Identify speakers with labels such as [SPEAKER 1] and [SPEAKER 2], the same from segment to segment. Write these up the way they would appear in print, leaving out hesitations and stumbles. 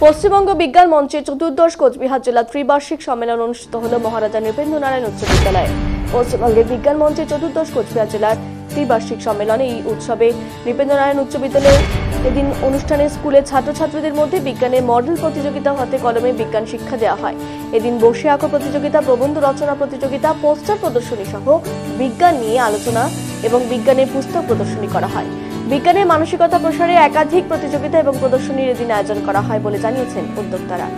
[SPEAKER 1] পশ্চিমবঙ্গ বিজ্ঞান মঞ্চে চতুর্দশ কোচবিহার জেলা ত্রিবার্ষিক সম্মেলন অনুষ্ঠিত হল মহারাজা নৃপেন্দ্রনারায়ণ উচ্চ বিদ্যালয়ে। পশ্চিমবঙ্গের বিজ্ঞান মঞ্চে চতুর্দশ কোচবিহার জেলার ত্রিবার্ষিক সম্মেলনে এই উৎসবে নৃপেন্দ্রনারায়ণ উচ্চ বিদ্যালয়ে এদিন অনুষ্ঠানে স্কুলের ছাত্রছাত্রীদের মধ্যে বিজ্ঞানের মডেল প্রতিযোগিতা, হাতে কলমে বিজ্ঞান শিক্ষা দেওয়া হয়। এদিন বসে আঁকো প্রতিযোগিতা, প্রবন্ধ রচনা প্রতিযোগিতা, পোস্টার প্রদর্শনী সহ বিজ্ঞান নিয়ে আলোচনা এবং বিজ্ঞানের পুস্তক প্রদর্শনী করা হয়। বিজ্ঞানের মানসিকতা প্রসারে একাধিক প্রতিযোগিতা এবং প্রদর্শনীর এদিন আয়োজন করা হয় বলে জানিয়েছেন উদ্যোক্তারা।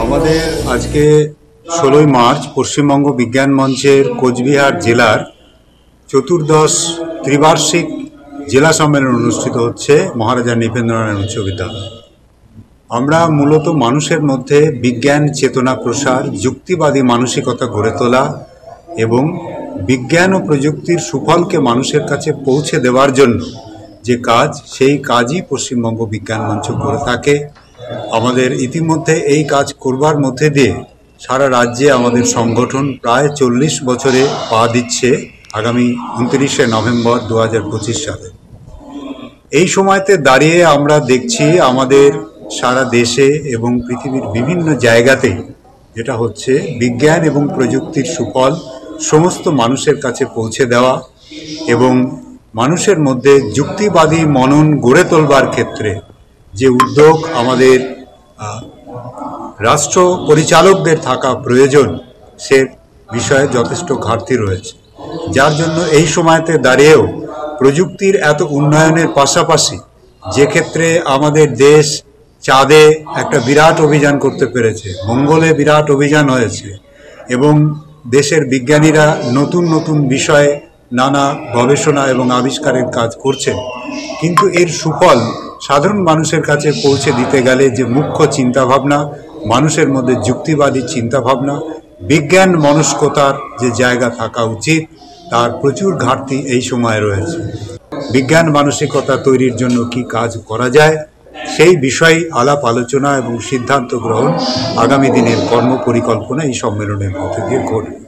[SPEAKER 2] আমাদের আজকে 16ই মার্চ পশ্চিমবঙ্গ বিজ্ঞান মঞ্চের কোচবিহার জেলার চতুর্দশ ত্রিবার্ষিক জেলা সম্মেলন অনুষ্ঠিত হচ্ছে মহারাজা নৃপেন্দ্রনারায়ণ উচ্চ বিদ্যালয়। আমরা মূলত মানুষের মধ্যে বিজ্ঞান চেতনা প্রসার, যুক্তিবাদী মানসিকতা গড়ে তোলা এবং বিজ্ঞান ও প্রযুক্তির সুফলকে মানুষের কাছে পৌঁছে দেওয়ার জন্য যে কাজ, সেই কাজই পশ্চিমবঙ্গ বিজ্ঞান মঞ্চ করে থাকে। আমাদের ইতিমধ্যে এই কাজ করবার মধ্যে দিয়ে সারা রাজ্যে আমাদের সংগঠন প্রায় 40 বছরে পা দিচ্ছে আগামী 29শে নভেম্বর 2025 সালে। এই সময়তে দাঁড়িয়ে আমরা দেখছি আমাদের সারা দেশে এবং পৃথিবীর বিভিন্ন জায়গাতেই যেটা হচ্ছে, বিজ্ঞান এবং প্রযুক্তির সুফল সমস্ত মানুষের কাছে পৌঁছে দেওয়া এবং মানুষের মধ্যে যুক্তিবাদী মনন গড়ে তোলবার ক্ষেত্রে যে উদ্যোগ আমাদের রাষ্ট্র পরিচালকদের থাকা প্রয়োজন, সে বিষয়ে যথেষ্ট ঘাটতি রয়েছে। যার জন্য এই সময়তে দাঁড়িয়েও প্রযুক্তির এত উন্নয়নের পাশাপাশি যে ক্ষেত্রে আমাদের দেশ চাঁদে একটা বিরাট অভিযান করতে পেরেছে, মঙ্গলে বিরাট অভিযান হয়েছে এবং দেশের বিজ্ঞানীরা নতুন নতুন বিষয়ে নানা গবেষণা এবং আবিষ্কারের কাজ করছেন, কিন্তু এর সুফল সাধারণ মানুষের কাছে পৌঁছে দিতে গেলে যে মুখ্য চিন্তাভাবনা, মানুষের মধ্যে যুক্তিবাদী চিন্তাভাবনা, বিজ্ঞান মনস্কতার যে জায়গা থাকা উচিত, তার প্রচুর ঘাটতি এই সময়ে রয়েছে। বিজ্ঞান মানসিকতা তৈরির জন্য কি কাজ করা যায়, সেই বিষয়ে আলাপ আলোচনা এবং সিদ্ধান্ত গ্রহণ আগামী দিনের কর্মপরিকল্পনা এই সম্মেলনের মধ্যে দিয়ে ঘটবে।